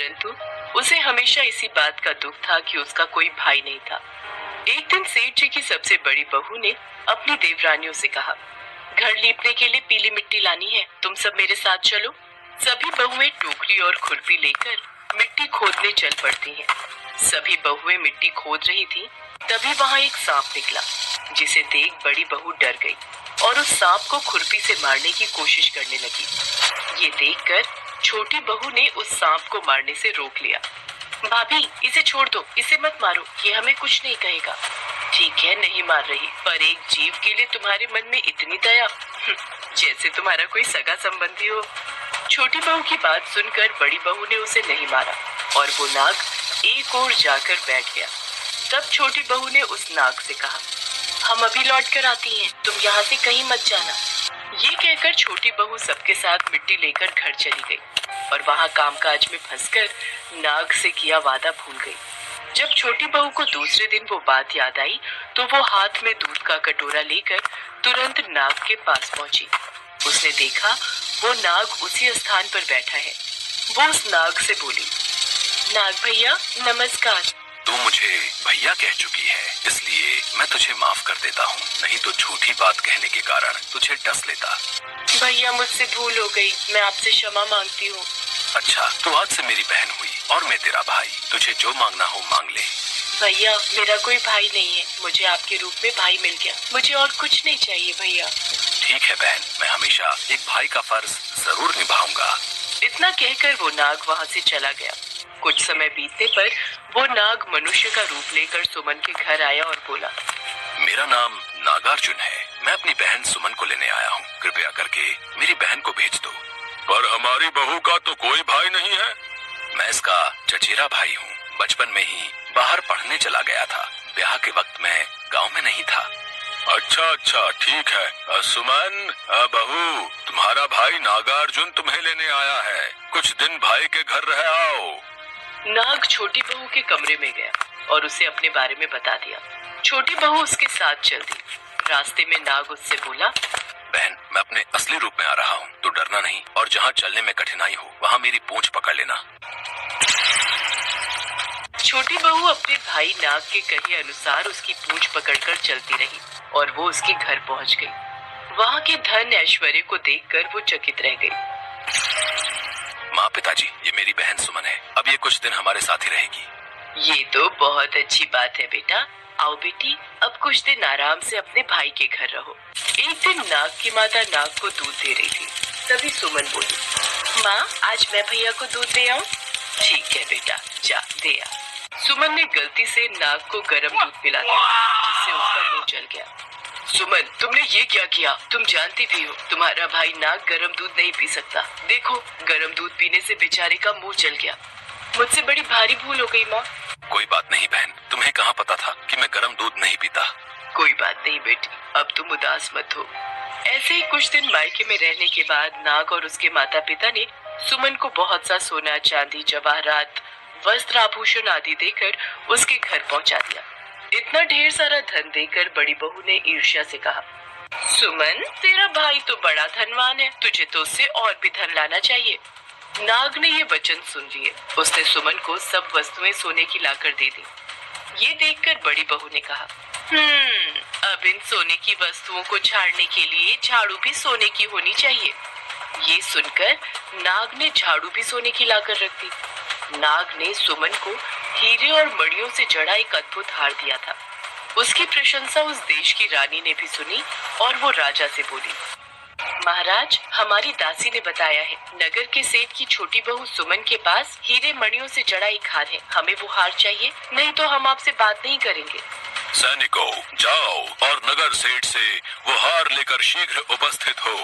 परंतु उसे हमेशा इसी बात का दुख था कि उसका कोई भाई नहीं था। एक दिन सेठ जी की सबसे बड़ी बहू ने अपनी देवरानियों से कहा, घर लीपने के लिए पीली मिट्टी लानी है, तुम सब मेरे साथ चलो। सभी बहुएं टोकरी और खुरपी लेकर मिट्टी खोदने चल पड़ती हैं। सभी बहुएं मिट्टी खोद रही थी, तभी वहां एक सांप निकला, जिसे देख बड़ी बहू डर गई और उस सांप को खुरपी से मारने की कोशिश करने लगी। ये देखकर छोटी बहू ने उस सांप को मारने से रोक लिया। भाभी, इसे छोड़ दो, इसे मत मारो, ये हमें कुछ नहीं कहेगा। ठीक है, नहीं मार रही, पर एक जीव के लिए तुम्हारे मन में इतनी दया, जैसे तुम्हारा कोई सगा संबंधी हो। छोटी बहू की बात सुनकर बड़ी बहू ने उसे नहीं मारा और वो नाग एक ओर जाकर बैठ गया। तब छोटी बहू ने उस नाग से कहा, हम अभी लौट कर आती हैं, तुम यहाँ से कहीं मत जाना। ये कहकर छोटी बहू सबके साथ मिट्टी लेकर घर चली गई और वहाँ कामकाज में फंसकर नाग से किया वादा भूल गई। जब छोटी बहू को दूसरे दिन वो बात याद आई तो वो हाथ में दूध का कटोरा लेकर तुरंत नाग के पास पहुंची। उसने देखा वो नाग उसी स्थान पर बैठा है। वो उस नाग से बोली, नाग भैया नमस्कार। तू मुझे भैया कह चुकी है, इसलिए मैं तुझे माफ कर देता हूँ, नहीं तो झूठी बात कहने के कारण तुझे डस लेता। भैया मुझसे भूल हो गई, मैं आपसे क्षमा मांगती हूँ। अच्छा, तो आज से मेरी बहन हुई और मैं तेरा भाई, तुझे जो मांगना हो मांग ले। भैया, मेरा कोई भाई नहीं है, मुझे आपके रूप में भाई मिल गया, मुझे और कुछ नहीं चाहिए भैया। ठीक है बहन, मैं हमेशा एक भाई का फर्ज जरूर निभाऊंगा। इतना कहकर वो नाग वहाँ से चला गया। कुछ समय बीतने पर वो नाग मनुष्य का रूप लेकर सुमन के घर आया और बोला, मेरा नाम नागार्जुन है, मैं अपनी बहन सुमन को लेने आया हूँ, कृपया करके मेरी बहन को भेज दो। पर हमारी बहू का तो कोई भाई नहीं है। मैं इसका चचेरा भाई हूँ, बचपन में ही बाहर पढ़ने चला गया था, ब्याह के वक्त मैं गांव में नहीं था। अच्छा, ठीक है। सुमन, बहू, तुम्हारा भाई नागार्जुन तुम्हें लेने आया है, कुछ दिन भाई के घर रह आओ। नाग छोटी बहू के कमरे में गया और उसे अपने बारे में बता दिया। छोटी बहू उसके साथ चल दी। रास्ते में नाग उससे बोला, बहन, मैं अपने असली रूप में आ रहा हूँ, तो डरना नहीं, और जहाँ चलने में कठिनाई हो वहाँ मेरी पूंछ पकड़ लेना। छोटी बहू अपने भाई नाग के कहे अनुसार उसकी पूंछ पकड़कर चलती रही और वो उसके घर पहुँच गई। वहाँ के धन ऐश्वर्य को देखकर वो चकित रह गई। माँ, पिताजी, ये मेरी बहन सुमन है, अब ये कुछ दिन हमारे साथ ही रहेगी। ये तो बहुत अच्छी बात है बेटा, आओ बेटी, अब कुछ दिन आराम से अपने भाई के घर रहो। एक दिन नाग की माता नाग को दूध दे रही थी, तभी सुमन बोली, माँ, आज मैं भैया को दूध दे आऊँ? ठीक है बेटा, जा दे आ। सुमन ने गलती से नाग को गर्म दूध पिला दिया, जिससे उसका मुंह जल गया। सुमन, तुमने ये क्या किया? तुम जानती भी हो तुम्हारा भाई नाग गर्म दूध नहीं पी सकता। देखो, गर्म दूध पीने से बेचारे का मुंह जल गया। मुझसे बड़ी भारी भूल हो गई माँ। कोई बात नहीं बहन, तुम्हें कहाँ पता था कि मैं गर्म दूध नहीं पीता। कोई बात नहीं बेटी, अब तुम उदास मत हो। ऐसे ही कुछ दिन मायके में रहने के बाद नाग और उसके माता पिता ने सुमन को बहुत सा सोना, चांदी, जवाहरात, वस्त्र, आभूषण आदि देकर उसके घर पहुंचा दिया। इतना ढेर सारा धन देकर बड़ी बहू ने ईर्ष्या से कहा, सुमन, तेरा भाई तो बड़ा धनवान है, तुझे तो उससे और भी धन लाना चाहिए। नाग ने ये वचन सुन लिए। उसने सुमन को सब वस्तुएं सोने की लाकर दे दी। ये देखकर बड़ी बहू ने कहा, अब इन सोने की वस्तुओं को झाड़ने के लिए झाड़ू भी सोने की होनी चाहिए। ये सुनकर नाग ने झाड़ू भी सोने की लाकर रख दी। नाग ने सुमन को हीरे और मणियों से जड़ा एक अद्भुत हार दिया था। उसकी प्रशंसा उस देश की रानी ने भी सुनी और वो राजा से बोली, महाराज, हमारी दासी ने बताया है, नगर के सेठ की छोटी बहू सुमन के पास हीरे मणियों से जड़ा एक हार है। हमें वो हार चाहिए, नहीं तो हम आपसे बात नहीं करेंगे। सैनिकों, जाओ और नगर सेठ से वो हार लेकर शीघ्र उपस्थित हो।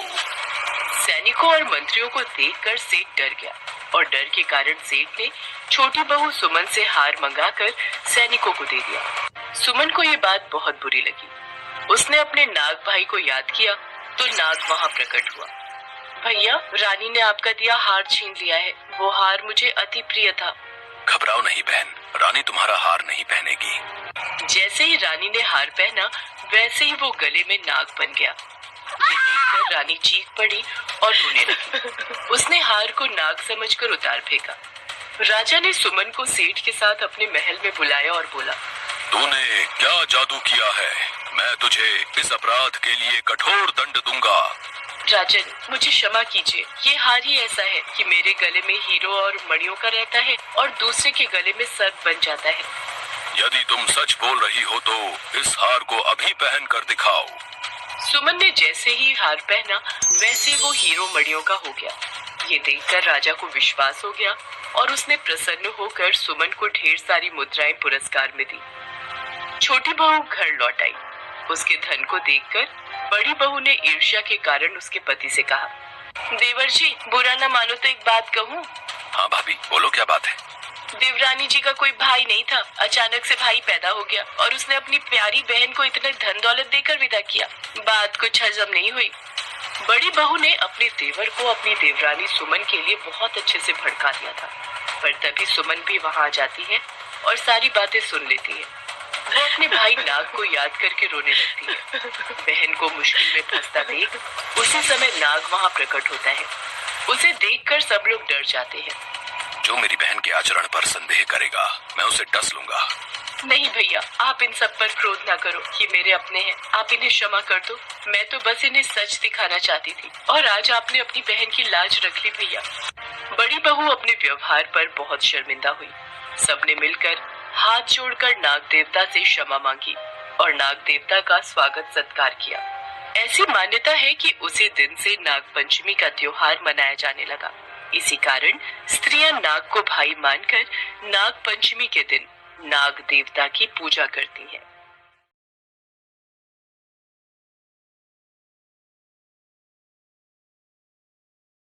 सैनिकों और मंत्रियों को देखकर सेठ डर गया और डर के कारण सेठ ने छोटी बहू सुमन से हार मंगाकर सैनिकों को दे दिया। सुमन को ये बात बहुत बुरी लगी। उसने अपने नाग भाई को याद किया तो नाग वहाँ प्रकट हुआ। भैया, रानी ने आपका दिया हार छीन लिया है। वो हार मुझे अति प्रिय था। घबराओ नहीं बहन, रानी तुम्हारा हार नहीं पहनेगी। जैसे ही रानी ने हार पहना, वैसे ही वो गले में नाग बन गया। ये देखकर रानी चीख पड़ी और रोने लगी। उसने हार को नाग समझकर उतार फेंका। राजा ने सुमन को सेठ के साथ अपने महल में बुलाया और बोला, तूने क्या जादू किया है? मैं तुझे इस अपराध के लिए कठोर दंड दूंगा। राजन, मुझे क्षमा कीजिए। ये हार ही ऐसा है कि मेरे गले में हीरो और मणियों का रहता है और दूसरे के गले में सर्प बन जाता है। यदि तुम सच बोल रही हो तो इस हार को अभी पहन कर दिखाओ। सुमन ने जैसे ही हार पहना वैसे वो हीरो मणियों का हो गया। ये देखकर राजा को विश्वास हो गया और उसने प्रसन्न होकर सुमन को ढेर सारी मुद्राएं पुरस्कार में दी। छोटी बहू घर लौट आई। उसके धन को देखकर बड़ी बहू ने ईर्ष्या के कारण उसके पति से कहा, देवर जी, बुरा न मानो तो एक बात कहूँ। हाँ भाभी, बोलो, क्या बात है? देवरानी जी का कोई भाई नहीं था, अचानक से भाई पैदा हो गया और उसने अपनी प्यारी बहन को इतने धन दौलत देकर विदा किया। बात कुछ हजम नहीं हुई। बड़ी बहू ने अपने देवर को अपनी देवरानी सुमन के लिए बहुत अच्छे से भड़का दिया था, पर तभी सुमन भी वहाँ आ जाती है और सारी बातें सुन लेती है। वो अपने भाई नाग को याद करके रोने लगती है। बहन को मुश्किल में फंसता देख उसी समय नाग वहाँ प्रकट होता है। उसे देखकर सब लोग डर जाते हैं। जो मेरी बहन के आचरण पर संदेह करेगा, मैं उसे डस लूंगा। नहीं भैया, आप इन सब पर क्रोध ना करो। ये मेरे अपने हैं, आप इन्हें क्षमा कर दो। मैं तो बस इन्हें सच दिखाना चाहती थी और आज आपने अपनी बहन की लाज रख ली भैया। बड़ी बहू अपने व्यवहार पर बहुत शर्मिंदा हुई। सबने मिलकर हाथ जोड़कर नाग देवता से क्षमा मांगी और नाग देवता का स्वागत सत्कार किया। ऐसी मान्यता है कि उसी दिन से नाग पंचमी का त्योहार मनाया जाने लगा। इसी कारण स्त्रियां नाग को भाई मानकर नाग पंचमी के दिन नाग देवता की पूजा करती हैं।